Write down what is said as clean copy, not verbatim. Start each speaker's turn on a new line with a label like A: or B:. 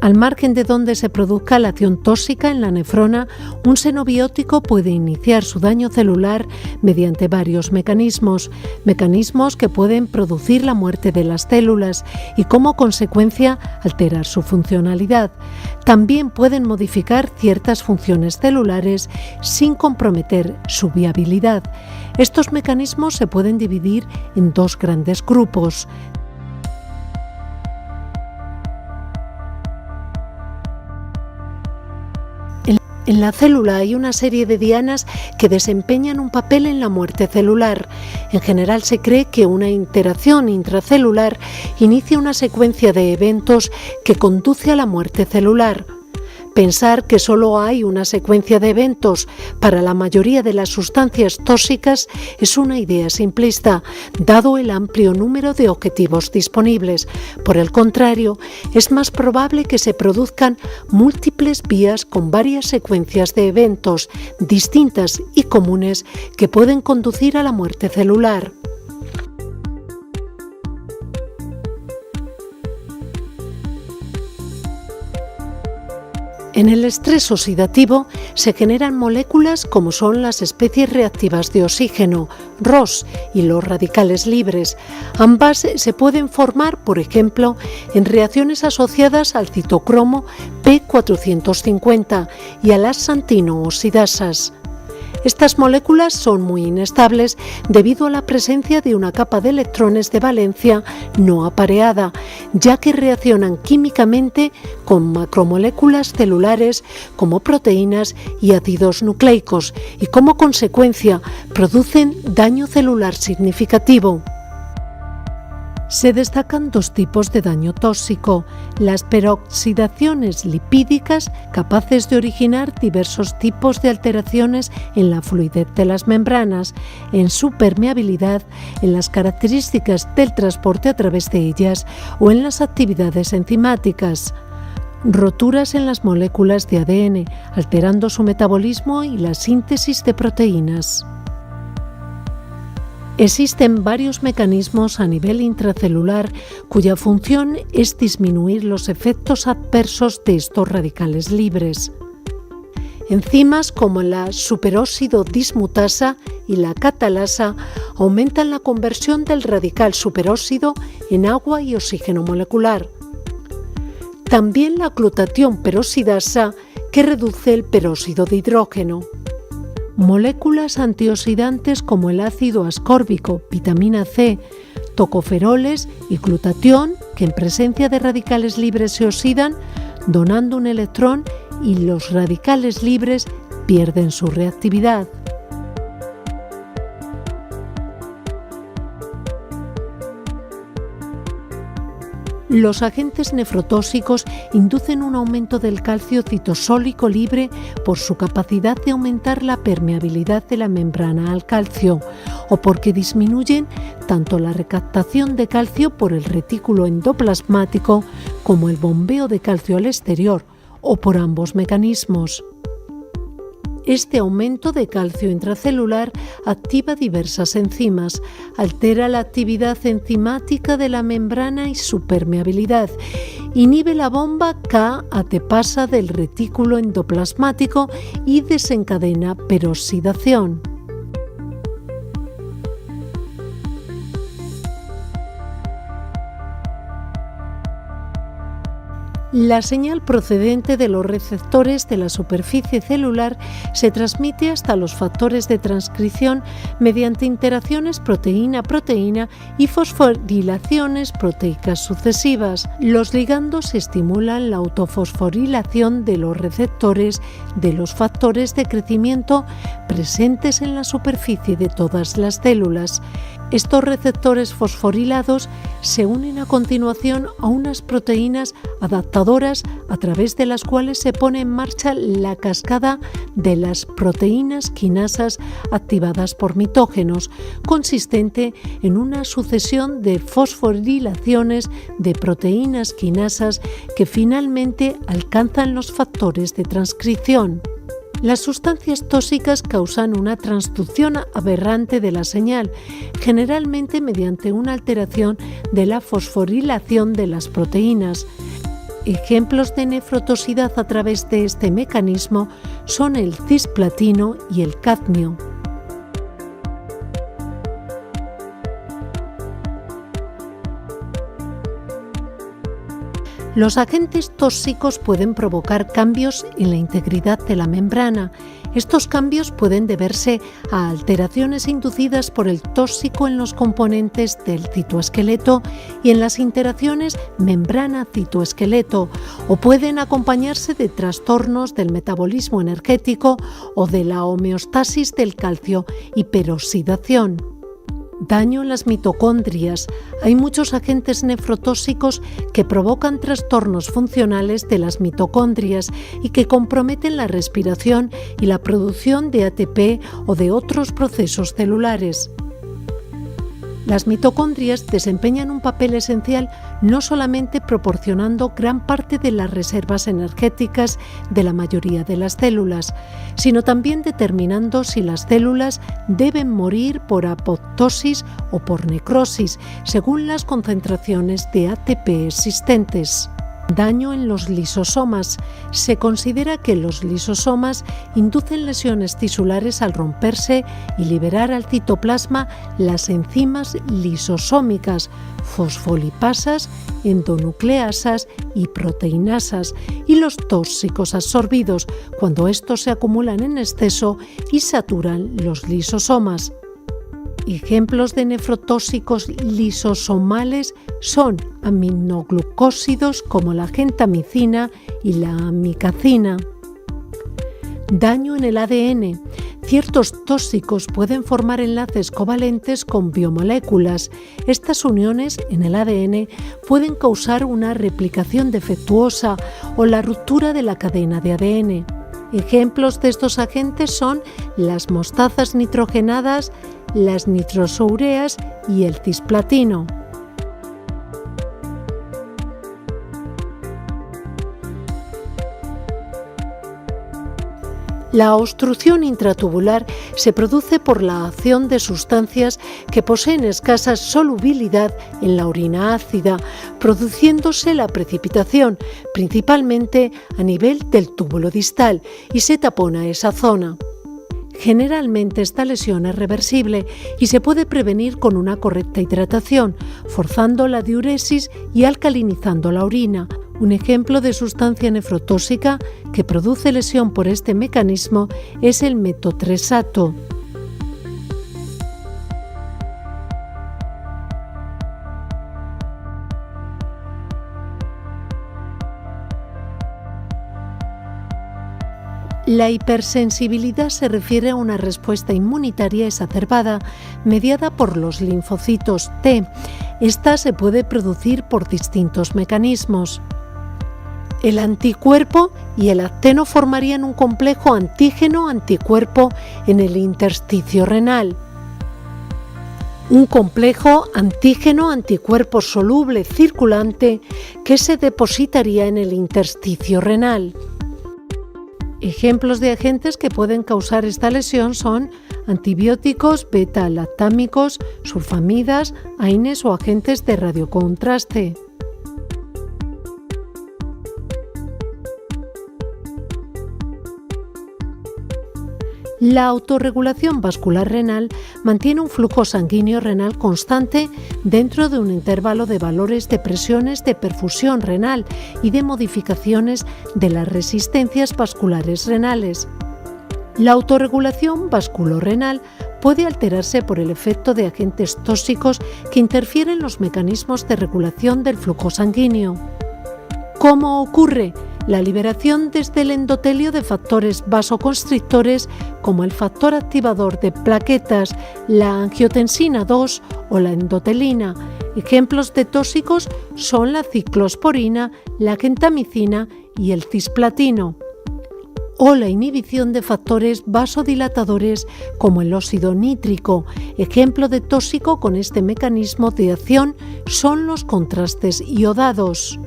A: Al margen de donde se produzca la acción tóxica en la nefrona, un xenobiótico puede iniciar su daño celular mediante varios mecanismos que pueden producir la muerte de las células y como consecuencia alterar su funcionalidad. También pueden modificar ciertas funciones celulares sin comprometer su viabilidad. Estos mecanismos se pueden dividir en dos grandes grupos. En la célula hay una serie de dianas que desempeñan un papel en la muerte celular. En general se cree que una interacción intracelular inicia una secuencia de eventos que conduce a la muerte celular. Pensar que solo hay una secuencia de eventos para la mayoría de las sustancias tóxicas es una idea simplista, dado el amplio número de objetivos disponibles. Por el contrario, es más probable que se produzcan múltiples vías con varias secuencias de eventos distintas y comunes que pueden conducir a la muerte celular. En el estrés oxidativo se generan moléculas como son las especies reactivas de oxígeno, ROS, y los radicales libres. Ambas se pueden formar, por ejemplo, en reacciones asociadas al citocromo P450 y a las xantinooxidasas. Estas moléculas son muy inestables debido a la presencia de una capa de electrones de valencia no apareada, ya que reaccionan químicamente con macromoléculas celulares como proteínas y ácidos nucleicos y como consecuencia producen daño celular significativo. Se destacan dos tipos de daño tóxico: las peroxidaciones lipídicas, capaces de originar diversos tipos de alteraciones en la fluidez de las membranas, en su permeabilidad, en las características del transporte a través de ellas o en las actividades enzimáticas. Roturas en las moléculas de ADN, alterando su metabolismo y la síntesis de proteínas. Existen varios mecanismos a nivel intracelular cuya función es disminuir los efectos adversos de estos radicales libres. Enzimas como la superóxido dismutasa y la catalasa aumentan la conversión del radical superóxido en agua y oxígeno molecular. También la glutatión peroxidasa, que reduce el peróxido de hidrógeno. Moléculas antioxidantes como el ácido ascórbico, vitamina C, tocoferoles y glutatión, que en presencia de radicales libres se oxidan, donando un electrón, y los radicales libres pierden su reactividad. Los agentes nefrotóxicos inducen un aumento del calcio citosólico libre por su capacidad de aumentar la permeabilidad de la membrana al calcio, o porque disminuyen tanto la recaptación de calcio por el retículo endoplasmático como el bombeo de calcio al exterior, o por ambos mecanismos. Este aumento de calcio intracelular activa diversas enzimas, altera la actividad enzimática de la membrana y su permeabilidad, inhibe la bomba K-ATPasa del retículo endoplasmático y desencadena peroxidación. La señal procedente de los receptores de la superficie celular se transmite hasta los factores de transcripción mediante interacciones proteína-proteína y fosforilaciones proteicas sucesivas. Los ligandos estimulan la autofosforilación de los receptores de los factores de crecimiento presentes en la superficie de todas las células. Estos receptores fosforilados se unen a continuación a unas proteínas adaptadoras a través de las cuales se pone en marcha la cascada de las proteínas quinasas activadas por mitógenos, consistente en una sucesión de fosforilaciones de proteínas quinasas que finalmente alcanzan los factores de transcripción. Las sustancias tóxicas causan una transducción aberrante de la señal, generalmente mediante una alteración de la fosforilación de las proteínas. Ejemplos de nefrotoxicidad a través de este mecanismo son el cisplatino y el cadmio. Los agentes tóxicos pueden provocar cambios en la integridad de la membrana. Estos cambios pueden deberse a alteraciones inducidas por el tóxico en los componentes del citoesqueleto y en las interacciones membrana-citoesqueleto, o pueden acompañarse de trastornos del metabolismo energético o de la homeostasis del calcio y peroxidación. Daño en las mitocondrias. Hay muchos agentes nefrotóxicos que provocan trastornos funcionales de las mitocondrias y que comprometen la respiración y la producción de ATP o de otros procesos celulares. Las mitocondrias desempeñan un papel esencial no solamente proporcionando gran parte de las reservas energéticas de la mayoría de las células, sino también determinando si las células deben morir por apoptosis o por necrosis, según las concentraciones de ATP existentes. Daño en los lisosomas. Se considera que los lisosomas inducen lesiones tisulares al romperse y liberar al citoplasma las enzimas lisosómicas, fosfolipasas, endonucleasas y proteinasas, y los tóxicos absorbidos cuando estos se acumulan en exceso y saturan los lisosomas. Ejemplos de nefrotóxicos lisosomales son aminoglucósidos como la gentamicina y la amicacina. Daño en el ADN. Ciertos tóxicos pueden formar enlaces covalentes con biomoléculas. Estas uniones en el ADN pueden causar una replicación defectuosa o la ruptura de la cadena de ADN. Ejemplos de estos agentes son las mostazas nitrogenadas, las nitrosoureas y el cisplatino. La obstrucción intratubular se produce por la acción de sustancias que poseen escasa solubilidad en la orina ácida, produciéndose la precipitación, principalmente a nivel del túbulo distal, y se tapona esa zona. Generalmente esta lesión es reversible y se puede prevenir con una correcta hidratación, forzando la diuresis y alcalinizando la orina. Un ejemplo de sustancia nefrotóxica que produce lesión por este mecanismo es el metotrexato. La hipersensibilidad se refiere a una respuesta inmunitaria exacerbada mediada por los linfocitos T. Esta se puede producir por distintos mecanismos. El anticuerpo y el acteno formarían un complejo antígeno-anticuerpo en el intersticio renal. Un complejo antígeno-anticuerpo soluble circulante que se depositaría en el intersticio renal. Ejemplos de agentes que pueden causar esta lesión son antibióticos beta-lactámicos, sulfamidas, AINES o agentes de radiocontraste. La autorregulación vascular renal mantiene un flujo sanguíneo renal constante dentro de un intervalo de valores de presiones de perfusión renal y de modificaciones de las resistencias vasculares renales. La autorregulación vasculorrenal puede alterarse por el efecto de agentes tóxicos que interfieren en los mecanismos de regulación del flujo sanguíneo. ¿Cómo ocurre? La liberación desde el endotelio de factores vasoconstrictores como el factor activador de plaquetas, la angiotensina 2 o la endotelina. Ejemplos de tóxicos son la ciclosporina, la gentamicina y el cisplatino. O la inhibición de factores vasodilatadores como el óxido nítrico. Ejemplo de tóxico con este mecanismo de acción son los contrastes iodados.